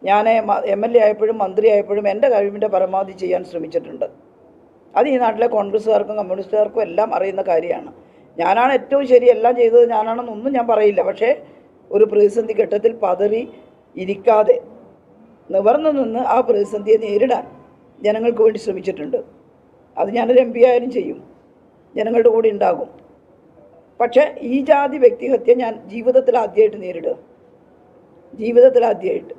ഞാൻ MLA ആയപ്പോഴും മന്ത്രി ആയപ്പോഴും എൻ്റെ കഴിവിൻ്റെ പരമാവധി ചെയ്യാൻ ശ്രമിച്ചിട്ടുണ്ട്. അത് ഈ നാട്ടിലെ കോൺഗ്രസ്സുകാർക്കും കമ്മ്യൂണിസ്റ്റുകാർക്കും എല്ലാം അറിയുന്ന കാര്യമാണ്. ഞാനാണ് ഏറ്റവും ശരി, എല്ലാം ചെയ്തത് ഞാനാണെന്നൊന്നും ഞാൻ പറയില്ല. പക്ഷേ ഒരു പ്രതിസന്ധി ഘട്ടത്തിൽ പതറി ഇരിക്കാതെ നിവർന്നു നിന്ന് ആ പ്രതിസന്ധിയെ നേരിടാൻ ജനങ്ങൾക്ക് വേണ്ടി ശ്രമിച്ചിട്ടുണ്ട്. അത് ഞാനൊരു MP ആയാലും ചെയ്യും, ജനങ്ങളുടെ കൂടെ ഉണ്ടാകും. പക്ഷേ ഈ ജാതി വ്യക്തിഹത്യ ഞാൻ ജീവിതത്തിൽ ആദ്യമായിട്ട് നേരിടുക, ജീവിതത്തിൽ ആദ്യമായിട്ട്.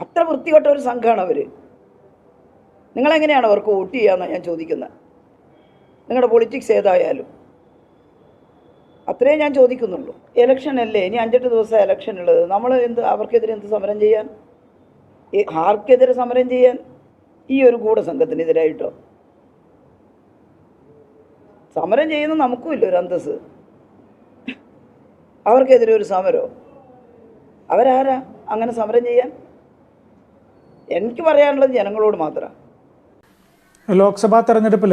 അത്ര വൃത്തികെട്ട ഒരു സംഘമാണ് അവർ. നിങ്ങളെങ്ങനെയാണ് അവർക്ക് വോട്ട് ചെയ്യാമെന്നാണ് ഞാൻ ചോദിക്കുന്നത്. നിങ്ങളുടെ പൊളിറ്റിക്സ് ഏതായാലും അത്രേ ഞാൻ ചോദിക്കുന്നുള്ളൂ. ഇലക്ഷൻ അല്ലേ, ഇനി 5-8 ദിവസം ഇലക്ഷൻ ഉള്ളത്. നമ്മൾ അവർക്കെതിരെ എന്ത് സമരം ചെയ്യാൻ? ആർക്കെതിരെ സമരം ചെയ്യാൻ? ഈ ഒരു ഗൂഢസംഘത്തിനെതിരായിട്ടോ? സമരം ചെയ്യുന്ന നമുക്കുമില്ല ഒരു അന്തസ്സ്. അവർക്കെതിരെ ഒരു സമരമോ? അവരാരാ അങ്ങനെ സമരം ചെയ്യാൻ? എനിക്ക് പറയാനുള്ളത് ജനങ്ങളോട് മാത്രമാണ്. ലോക്സഭാ തെരഞ്ഞെടുപ്പിൽ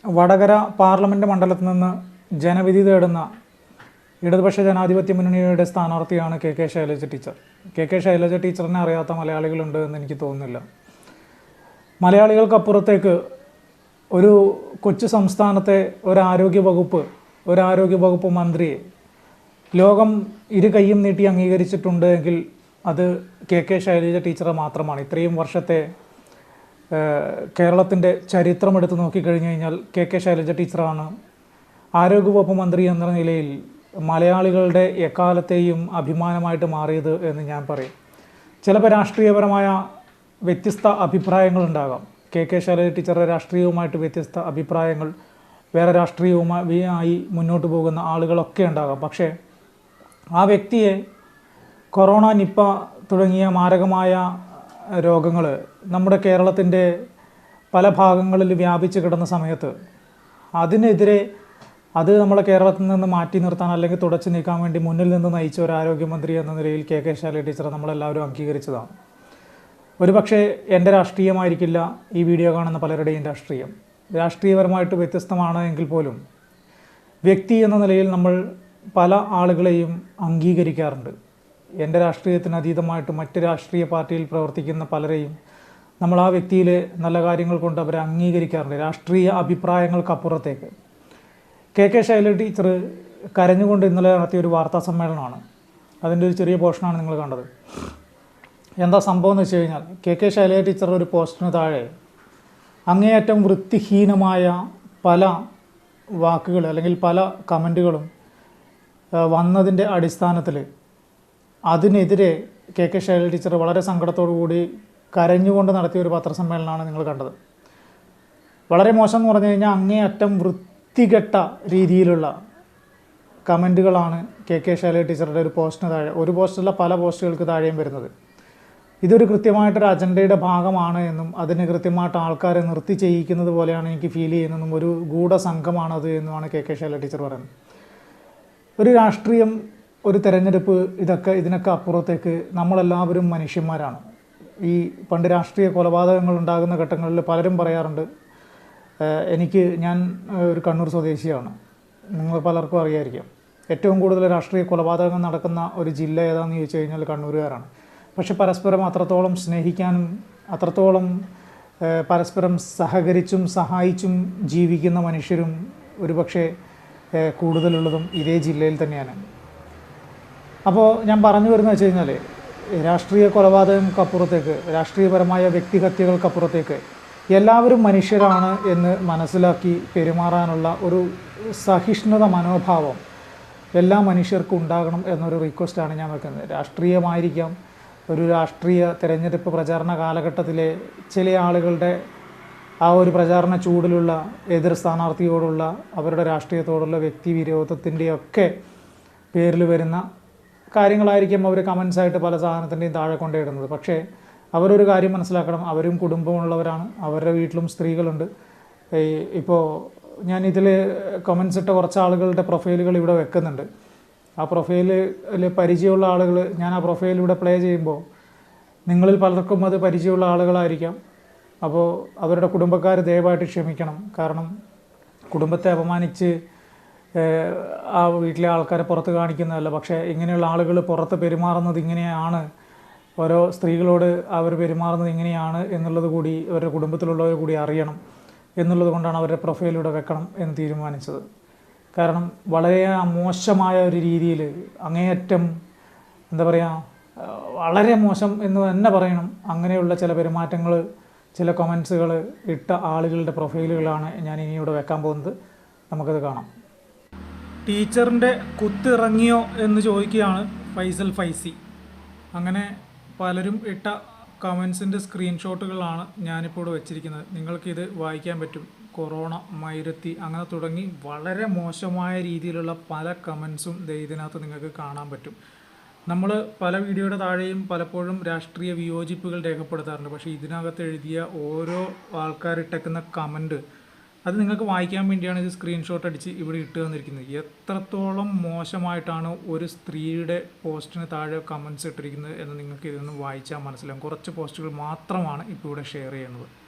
വടകര പാർലമെൻറ്റ് മണ്ഡലത്തിൽ നിന്ന് ജനവിധി തേടുന്ന ഇടതുപക്ഷ ജനാധിപത്യ മുന്നണിയുടെ സ്ഥാനാർത്ഥിയാണ് കെ ശൈലജ ടീച്ചർ. കെ ശൈലജ ടീച്ചറിനെ അറിയാത്ത മലയാളികളുണ്ട് എന്ന് എനിക്ക് തോന്നുന്നില്ല. മലയാളികൾക്കപ്പുറത്തേക്ക് ഒരു കൊച്ചു സംസ്ഥാനത്തെ ഒരാരോഗ്യ വകുപ്പ് മന്ത്രിയെ ലോകം ഇരു കൈയും നീട്ടി അംഗീകരിച്ചിട്ടുണ്ട് എങ്കിൽ അത് കെ ശൈലജ ടീച്ചറെ മാത്രമാണ്. ഇത്രയും വർഷത്തെ കേരളത്തിൻ്റെ ചരിത്രം എടുത്ത് നോക്കിക്കഴിഞ്ഞു കഴിഞ്ഞാൽ കെ ശൈലജ ടീച്ചറാണ് ആരോഗ്യവകുപ്പ് മന്ത്രി എന്ന നിലയിൽ മലയാളികളുടെ എക്കാലത്തെയും അഭിമാനമായിട്ട് മാറിയത് എന്ന് ഞാൻ പറയും. ചിലപ്പോൾ രാഷ്ട്രീയപരമായ വ്യത്യസ്ത അഭിപ്രായങ്ങളുണ്ടാകാം. കെ ശൈലജ ടീച്ചറുടെ രാഷ്ട്രീയവുമായിട്ട് വ്യത്യസ്ത അഭിപ്രായങ്ങൾ, വേറെ രാഷ്ട്രീയവുമായി മുന്നോട്ട് പോകുന്ന ആളുകളൊക്കെ ഉണ്ടാകാം. പക്ഷേ ആ വ്യക്തിയെ കൊറോണ, നിപ്പ തുടങ്ങിയ മാരകമായ രോഗങ്ങൾ നമ്മുടെ കേരളത്തിൻ്റെ പല ഭാഗങ്ങളിൽ വ്യാപിച്ച് കിടന്ന സമയത്ത് അതിനെതിരെ അത് നമ്മളെ കേരളത്തിൽ നിന്ന് മാറ്റി നിർത്താൻ അല്ലെങ്കിൽ തുടച്ചു നീക്കാൻ വേണ്ടി മുന്നിൽ നിന്ന് നയിച്ച ഒരു ആരോഗ്യമന്ത്രി എന്ന നിലയിൽ കെ ശൈലജ ടീച്ചറെ നമ്മളെല്ലാവരും അംഗീകരിച്ചതാണ്. ഒരുപക്ഷെ എൻ്റെ രാഷ്ട്രീയമായിരിക്കില്ല ഈ വീഡിയോ കാണുന്ന പലരുടെയും രാഷ്ട്രീയം. രാഷ്ട്രീയപരമായിട്ട് വ്യത്യസ്തമാണ് എങ്കിൽ പോലും വ്യക്തി എന്ന നിലയിൽ നമ്മൾ പല ആളുകളെയും അംഗീകരിക്കാറുണ്ട്. എൻ്റെ രാഷ്ട്രീയത്തിന് അതീതമായിട്ട് മറ്റ് രാഷ്ട്രീയ പാർട്ടിയിൽ പ്രവർത്തിക്കുന്ന പലരെയും നമ്മൾ ആ വ്യക്തിയിലെ നല്ല കാര്യങ്ങൾ കൊണ്ട് അവരെ അംഗീകരിക്കാറുണ്ട്, രാഷ്ട്രീയ അഭിപ്രായങ്ങൾക്കപ്പുറത്തേക്ക്. കെ ശൈലജ ടീച്ചർ കരഞ്ഞുകൊണ്ട് ഇന്നലെ നടത്തിയ ഒരു വാർത്താ സമ്മേളനമാണ്. അതിൻ്റെ ഒരു ചെറിയ പോർഷനാണ് നിങ്ങൾ കണ്ടത്. എന്താ സംഭവം എന്ന് വെച്ച് കഴിഞ്ഞാൽ, കെ ശൈലജ ടീച്ചറുടെ ഒരു പോസ്റ്റിന് താഴെ അങ്ങേയറ്റം വൃത്തിഹീനമായ പല വാക്കുകൾ അല്ലെങ്കിൽ പല കമൻറ്റുകളും വന്നതിൻ്റെ അടിസ്ഥാനത്തിൽ അതിനെതിരെ കെ ശൈലജ ടീച്ചർ വളരെ സങ്കടത്തോടു കൂടി കരഞ്ഞുകൊണ്ട് നടത്തിയ ഒരു പത്രസമ്മേളനമാണ് നിങ്ങൾ കണ്ടത്. വളരെ മോശം എന്ന് പറഞ്ഞു കഴിഞ്ഞാൽ അങ്ങേയറ്റം വൃത്തികെട്ട രീതിയിലുള്ള കമൻറ്റുകളാണ് കെ ശൈലജ ടീച്ചറുടെ ഒരു പോസ്റ്റിന് താഴെ, ഒരു പോസ്റ്റല്ല പല പോസ്റ്റുകൾക്ക് താഴെയും വരുന്നത്. ഇതൊരു കൃത്യമായിട്ടൊരു അജണ്ടയുടെ ഭാഗമാണ് എന്നും അതിന് കൃത്യമായിട്ട് ആൾക്കാരെ നിർത്തി ചെയ്യിക്കുന്നത് പോലെയാണ് എനിക്ക് ഫീൽ ചെയ്യുന്നതെന്നും ഒരു ഗൂഢസംഘമാണത് എന്നുമാണ് കെ ശൈലജ ടീച്ചർ പറയുന്നത്. ഒരു രാഷ്ട്രീയം, ഒരു തെരഞ്ഞെടുപ്പ്, ഇതിനൊക്കെ അപ്പുറത്തേക്ക് നമ്മളെല്ലാവരും മനുഷ്യന്മാരാണ്. ഈ പണ്ട് രാഷ്ട്രീയ കൊലപാതകങ്ങൾ ഉണ്ടാകുന്ന ഘട്ടങ്ങളിൽ പലരും പറയാറുണ്ട്, ഞാൻ ഒരു കണ്ണൂർ സ്വദേശിയാണ്, നിങ്ങൾ പലർക്കും അറിയായിരിക്കും. ഏറ്റവും കൂടുതൽ രാഷ്ട്രീയ കൊലപാതകങ്ങൾ നടക്കുന്ന ഒരു ജില്ല ഏതാണെന്ന് ചോദിച്ചു കഴിഞ്ഞാൽ കണ്ണൂരുകാരാണ്. പക്ഷെ പരസ്പരം അത്രത്തോളം സ്നേഹിക്കാനും അത്രത്തോളം പരസ്പരം സഹകരിച്ചും സഹായിച്ചും ജീവിക്കുന്ന മനുഷ്യരും ഒരുപക്ഷെ കൂടുതലുള്ളതും ഇതേ ജില്ലയിൽ തന്നെയാണ്. അപ്പോൾ ഞാൻ പറഞ്ഞു വരുന്നത് വെച്ച് കഴിഞ്ഞാൽ, രാഷ്ട്രീയ കൊലപാതകങ്ങൾക്കപ്പുറത്തേക്ക്, രാഷ്ട്രീയപരമായ വ്യക്തിഹത്യകൾക്കപ്പുറത്തേക്ക് എല്ലാവരും മനുഷ്യരാണ് എന്ന് മനസ്സിലാക്കി പെരുമാറാനുള്ള ഒരു സഹിഷ്ണുത മനോഭാവം എല്ലാ മനുഷ്യർക്കും ഉണ്ടാകണം എന്നൊരു റിക്വസ്റ്റാണ് ഞാൻ വെക്കുന്നത്. രാഷ്ട്രീയമായിരിക്കാം, ഒരു രാഷ്ട്രീയ തെരഞ്ഞെടുപ്പ് പ്രചാരണ കാലഘട്ടത്തിലെ ചില ആളുകളുടെ ആ ഒരു പ്രചാരണ ചൂടിലുള്ള എതിർ സ്ഥാനാർത്ഥിയോടുള്ള അവരുടെ രാഷ്ട്രീയത്തോടുള്ള വ്യക്തിവിരോധത്തിൻ്റെയൊക്കെ പേരിൽ വരുന്ന കാര്യങ്ങളായിരിക്കും അവർ കമൻസായിട്ട് പല സാധനത്തിൻ്റെയും താഴെ കൊണ്ടിടുന്നത്. പക്ഷേ അവരൊരു കാര്യം മനസ്സിലാക്കണം, അവരും കുടുംബമുള്ളവരാണ്, അവരുടെ വീട്ടിലും സ്ത്രീകളുണ്ട്. ഇപ്പോൾ ഞാൻ ഇതിൽ കമൻസ് ഇട്ട കുറച്ച് ആളുകളുടെ പ്രൊഫൈലുകൾ ഇവിടെ വെക്കുന്നുണ്ട്. ആ പ്രൊഫൈലിൽ പരിചയമുള്ള ആളുകൾ, ഞാൻ ആ പ്രൊഫൈൽ ഇവിടെ പ്ലേ ചെയ്യുമ്പോൾ നിങ്ങളിൽ പലർക്കും അത് പരിചയമുള്ള ആളുകളായിരിക്കാം. അപ്പോൾ അവരുടെ കുടുംബക്കാർ ദയവായിട്ട് ക്ഷമിക്കണം. കാരണം കുടുംബത്തെ അപമാനിച്ച് ആ വീട്ടിലെ ആൾക്കാരെ പുറത്ത് കാണിക്കുന്നതല്ല, പക്ഷേ ഇങ്ങനെയുള്ള ആളുകൾ പുറത്ത് പെരുമാറുന്നത് ഇങ്ങനെയാണ് ഓരോ സ്ത്രീകളോട് അവർ പെരുമാറുന്നത് എങ്ങനെയാണ് എന്നുള്ളത് കൂടി അവരുടെ കുടുംബത്തിലുള്ളവർ കൂടി അറിയണം എന്നുള്ളത് കൊണ്ടാണ് അവരുടെ പ്രൊഫൈലിലൂടെ വെക്കണം എന്ന് തീരുമാനിച്ചത്. കാരണം വളരെ മോശമായ ഒരു രീതിയിൽ അങ്ങേയറ്റം എന്താ പറയുക, വളരെ മോശം എന്ന് തന്നെ പറയണം, അങ്ങനെയുള്ള ചില പെരുമാറ്റങ്ങൾ, ചില കമൻസുകൾ ഇട്ട ആളുകളുടെ പ്രൊഫൈലുകളാണ് ഞാൻ ഇനി ഇവിടെ വെക്കാൻ പോകുന്നത്. നമുക്കത് കാണാം. ടീച്ചറിൻ്റെ കുത്തിറങ്ങിയോ എന്ന് ചോദിക്കുകയാണ് ഫൈസൽ ഫൈസി. അങ്ങനെ പലരും ഇട്ട കമൻസിൻ്റെ സ്ക്രീൻഷോട്ടുകളാണ് ഞാനിപ്പോൾ ഇവിടെ വെച്ചിരിക്കുന്നത്. നിങ്ങൾക്കിത് വായിക്കാൻ പറ്റും. കൊറോണ, മൈരത്തി, അങ്ങനെ തുടങ്ങി വളരെ മോശമായ രീതിയിലുള്ള പല കമൻസും ഇതിനകത്ത് നിങ്ങൾക്ക് കാണാൻ പറ്റും. നമ്മൾ പല വീഡിയോയുടെ താഴെയും പലപ്പോഴും രാഷ്ട്രീയ വിയോജിപ്പുകൾ രേഖപ്പെടുത്താറുണ്ട്. പക്ഷേ ഇതിനകത്ത് എഴുതിയ ഓരോ ആൾക്കാരിട്ടേക്കുന്ന കമൻറ്റ് അത് നിങ്ങൾക്ക് വായിക്കാൻ വേണ്ടിയാണ് ഇത് സ്ക്രീൻഷോട്ട് അടിച്ച് ഇവിടെ ഇട്ട് തന്നിരിക്കുന്നത്. എത്രത്തോളം മോശമായിട്ടാണ് ഒരു സ്ത്രീയുടെ പോസ്റ്റിന് താഴെ കമൻസ് ഇട്ടിരിക്കുന്നത് എന്ന് നിങ്ങൾക്ക് ഇതിൽ നിന്ന് വായിച്ചാൽ മനസ്സിലാവും. കുറച്ച് പോസ്റ്റുകൾ മാത്രമാണ് ഇപ്പോൾ ഇവിടെ ഷെയർ ചെയ്യുന്നത്.